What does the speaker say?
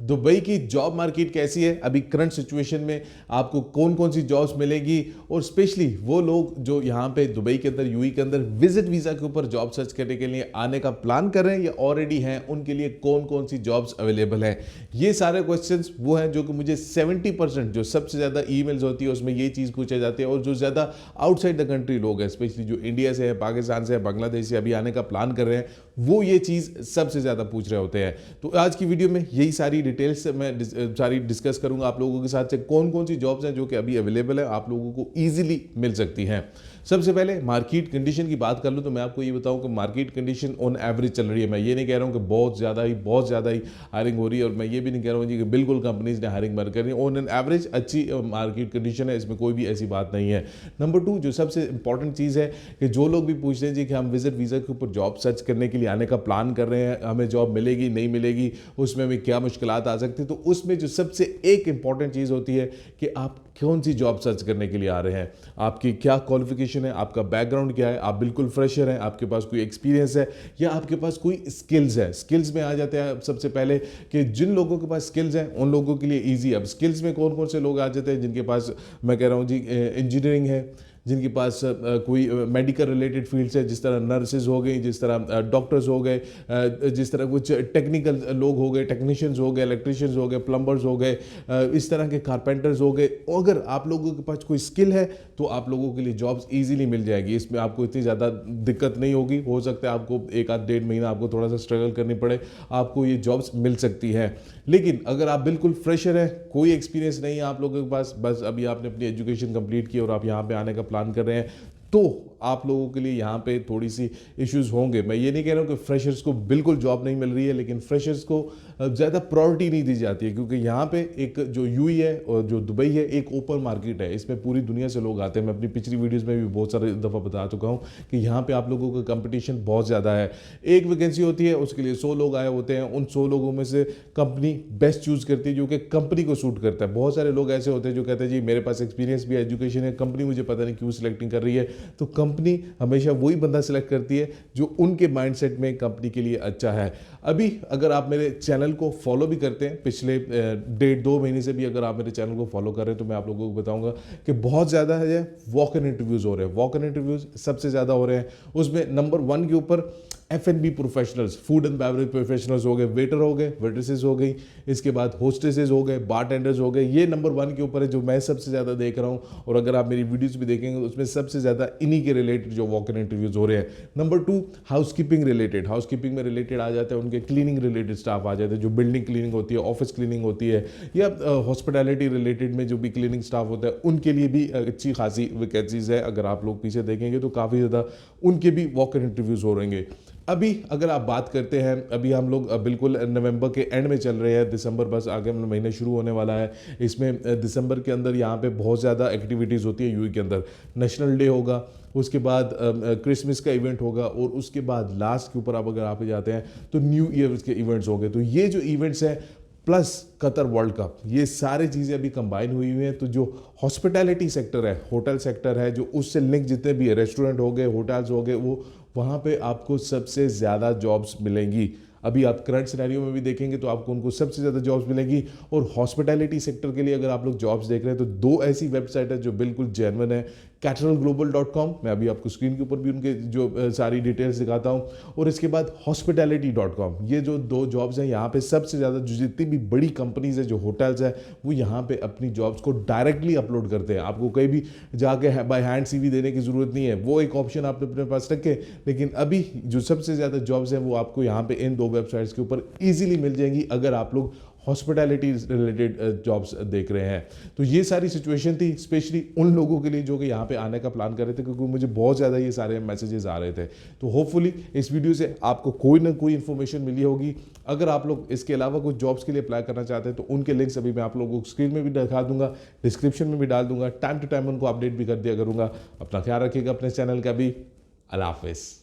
Dubai की job market कैसी है, अभी करंट सिचुएशन में आपको कौन कौन सी जॉब्स मिलेगी, और स्पेशली वो लोग जो यहाँ पे दुबई के अंदर यूएई के अंदर विजिट वीज़ा के ऊपर जॉब सर्च करने के लिए आने का प्लान कर रहे हैं या ऑलरेडी हैं, उनके लिए कौन कौन सी जॉब्स अवेलेबल हैं। ये सारे क्वेश्चंस वो हैं जो कि मुझे 70% जो सबसे ज़्यादा ईमेल्स होती है उसमें ये चीज़ पूछे जाते हैं, और जो ज़्यादा आउटसाइड द कंट्री लोग हैं, स्पेशली जो इंडिया से है, पाकिस्तान से है, बांग्लादेश से अभी आने का प्लान कर रहे हैं, वो ये चीज़ सबसे ज़्यादा पूछ रहे होते हैं। तो आज की वीडियो में यही सारी डिटेल्स मैं सारी डिस्कस करूंगा आप लोगों के साथ से, कौन कौन सी जॉब्स हैं जो कि अभी अवेलेबल है, आप लोगों को ईजिली मिल सकती हैं। सबसे पहले मार्केट कंडीशन की बात कर लूँ तो मैं आपको ये बताऊं कि मार्केट कंडीशन ऑन एवरेज चल रही है। मैं ये नहीं कह रहा हूं कि बहुत ज़्यादा ही हायरिंग हो रही है, और मैं ये भी नहीं कह रहा हूं जी कि बिल्कुल कंपनीज ने हायरिंग बंद कर रही है। ऑन एन एवरेज अच्छी मार्केट कंडीशन है, इसमें कोई भी ऐसी बात नहीं है। नंबर 2 जो सबसे इंपॉर्टेंट चीज़ है कि जो लोग भी पूछते हैं जी कि हम विजिट वीज़ा के ऊपर जॉब सर्च करने के लिए आने का प्लान कर रहे हैं, हमें जॉब मिलेगी नहीं मिलेगी, उसमें हमें क्या मुश्किलात आ सकती है, तो उसमें जो सबसे एक इंपॉर्टेंट चीज़ होती है कि आप कौन सी जॉब सर्च करने के लिए आ रहे हैं, आपकी क्या क्वालिफिकेशन है, आपका बैकग्राउंड क्या है, आप बिल्कुल फ्रेशर हैं, आपके पास कोई एक्सपीरियंस है, या आपके पास कोई स्किल्स है। स्किल्स में आ जाते हैं सबसे पहले कि जिन लोगों के पास स्किल्स हैं उन लोगों के लिए ईजी। अब स्किल्स में कौन कौन से लोग आ जाते हैं जिनके पास, मैं कह रहा हूँ जी, इंजीनियरिंग है, जिनके पास कोई मेडिकल रिलेटेड फील्ड्स है, जिस तरह नर्सेज हो गई, जिस तरह डॉक्टर्स हो गए, जिस तरह कुछ टेक्निकल लोग हो गए, टेक्नीशियंस हो गए, इलेक्ट्रिशियंस हो गए, प्लम्बर्स हो गए, इस तरह के कारपेंटर्स हो गए। अगर आप लोगों के पास कोई स्किल है तो आप लोगों के लिए जॉब्स इजीली मिल जाएगी, इसमें आपको इतनी ज़्यादा दिक्कत नहीं होगी। हो सकता है आपको एक आध डेढ़ महीना आपको थोड़ा सा स्ट्रगल करनी पड़े, आपको ये जॉब्स मिल सकती है। लेकिन अगर आप बिल्कुल फ्रेशर हैं, कोई एक्सपीरियंस नहीं है आप लोगों के पास, बस अभी आपने अपनी एजुकेशन कंप्लीट की और आप यहाँ पे आने का प्लान कर रहे हैं, तो आप लोगों के लिए यहाँ पे थोड़ी सी इश्यूज होंगे। मैं ये नहीं कह रहा हूँ कि फ्रेशर्स को बिल्कुल जॉब नहीं मिल रही है, लेकिन फ्रेशर्स को ज़्यादा प्रायोरिटी नहीं दी जाती है, क्योंकि यहाँ पे एक जो यूएई है और जो दुबई है एक ओपन मार्केट है, इसमें पूरी दुनिया से लोग आते हैं। मैं अपनी पिछली वीडियोज़ में भी बहुत सारे दफ़ा बता चुका हूँ कि यहाँ पर आप लोगों का कंपटीशन बहुत ज़्यादा है। एक वैकेंसी होती है, उसके लिए 100 लोग आए होते हैं, उन 100 लोगों में से कंपनी बेस्ट चूज़ करती है जो कि कंपनी को सूट करता है। बहुत सारे लोग ऐसे होते हैं जो कहते हैं जी मेरे पास एक्सपीरियंस भी है, एजुकेशन है, कंपनी मुझे पता नहीं क्यों सिलेक्टिंग कर रही है। तो कंपनी हमेशा वही बंदा सिलेक्ट करती है जो उनके माइंडसेट में कंपनी के लिए अच्छा है। अभी अगर आप मेरे चैनल को फॉलो भी करते हैं, पिछले 1.5-2 महीने से भी अगर आप मेरे चैनल को फॉलो कर रहे हैं, तो मैं आप लोगों को बताऊंगा कि बहुत ज़्यादा है वॉक इन इंटरव्यूज़ हो रहे हैं। वॉक इन इंटरव्यूज़ सबसे ज़्यादा हो रहे हैं, उसमें नंबर 1 के ऊपर F&B professionals, food and beverage professionals हो गए, वेटर हो गए, वेट्रेसेस हो गई, इसके बाद होस्टेसेस हो गए, बारटेंडर्स हो गए। ये नंबर 1 के ऊपर है जो मैं सबसे ज़्यादा देख रहा हूँ, और अगर आप मेरी वीडियोस भी देखेंगे तो उसमें सबसे ज़्यादा इन्हीं के रिलेटेड जो वॉक इन इंटरव्यूज़ हो रहे हैं। नंबर 2 हाउसकीपिंग रिलेटेड, हाउसकीपिंग में रिलेटेड आ जाते हैं, उनके क्लीनिंग रिलेटेड स्टाफ आ जाते हैं, जो बिल्डिंग क्लीनिंग होती है, ऑफिस क्लीनिंग होती है, या हॉस्पिटैलिटी रिलेटेड में जो भी क्लीनिंग स्टाफ होता है, उनके लिए भी अच्छी खासी वैकेंसीज है। अगर आप लोग पीछे देखेंगे तो काफ़ी ज़्यादा उनके भी वॉक इन इंटरव्यूज़ हो रहेंगे। अभी अगर आप बात करते हैं, अभी हम लोग बिल्कुल नवंबर के एंड में चल रहे हैं, दिसंबर बस आगे महीना शुरू होने वाला है। इसमें दिसंबर के अंदर यहाँ पे बहुत ज़्यादा एक्टिविटीज़ होती है यूएई के अंदर। नेशनल डे होगा, उसके बाद क्रिसमस का इवेंट होगा, और उसके बाद लास्ट के ऊपर आप अगर आप जाते हैं तो न्यू ईयर के इवेंट्स होंगे। तो ये जो इवेंट्स हैं प्लस कतर वर्ल्ड कप, ये सारी चीज़ें अभी कंबाइन हुई हुई हैं। तो जो हॉस्पिटैलिटी सेक्टर है, होटल सेक्टर है, जो उससे लिंक जितने भी है, रेस्टोरेंट हो गए, होटल्स हो गए, वो वहाँ पे आपको सबसे ज़्यादा जॉब्स मिलेंगी। अभी आप करंट सिनेरियो में भी देखेंगे तो आपको उनको सबसे ज़्यादा जॉब्स मिलेंगी। और हॉस्पिटैलिटी सेक्टर के लिए अगर आप लोग जॉब्स देख रहे हैं तो 2 ऐसी वेबसाइट है जो बिल्कुल जेन्युइन है। cateralglobal.com, मैं अभी आपको स्क्रीन के ऊपर भी उनके जो सारी डिटेल्स दिखाता हूँ, और इसके बाद hospitality.com। ये जो 2 जॉब्स हैं, यहाँ पे सबसे ज़्यादा जो जितनी भी बड़ी कंपनीज है, जो होटल्स है, वो यहाँ पे अपनी जॉब्स को डायरेक्टली अपलोड करते हैं। आपको कहीं भी जाके बाय हैंड सीवी देने की ज़रूरत नहीं है, वो एक ऑप्शन आप अपने पास रखें। लेकिन अभी जो सबसे ज़्यादा जॉब्स हैं वो आपको यहाँ पे इन 2 वेबसाइट्स के ऊपर ईजिली मिल जाएंगी अगर आप लोग हॉस्पिटैलिटी रिलेटेड जॉब्स देख रहे हैं। तो ये सारी सिचुएशन थी स्पेशली उन लोगों के लिए जो कि यहाँ पे आने का प्लान कर रहे थे, क्योंकि मुझे बहुत ज़्यादा ये सारे मैसेजेस आ रहे थे। तो होपफुली इस वीडियो से आपको कोई ना कोई इन्फॉर्मेशन मिली होगी। अगर आप लोग इसके अलावा कुछ जॉब्स के लिए अप्लाई करना चाहते हैं तो उनके लिंक्स अभी मैं आप लोगों को स्क्रीन में भी दिखा दूंगा, डिस्क्रिप्शन में भी डाल दूंगा, टाइम टू टाइम उनको अपडेट भी कर दिया करूँगा। अपना ख्याल रखिएगा अपने चैनल का भी। अल्लाह हाफिज़।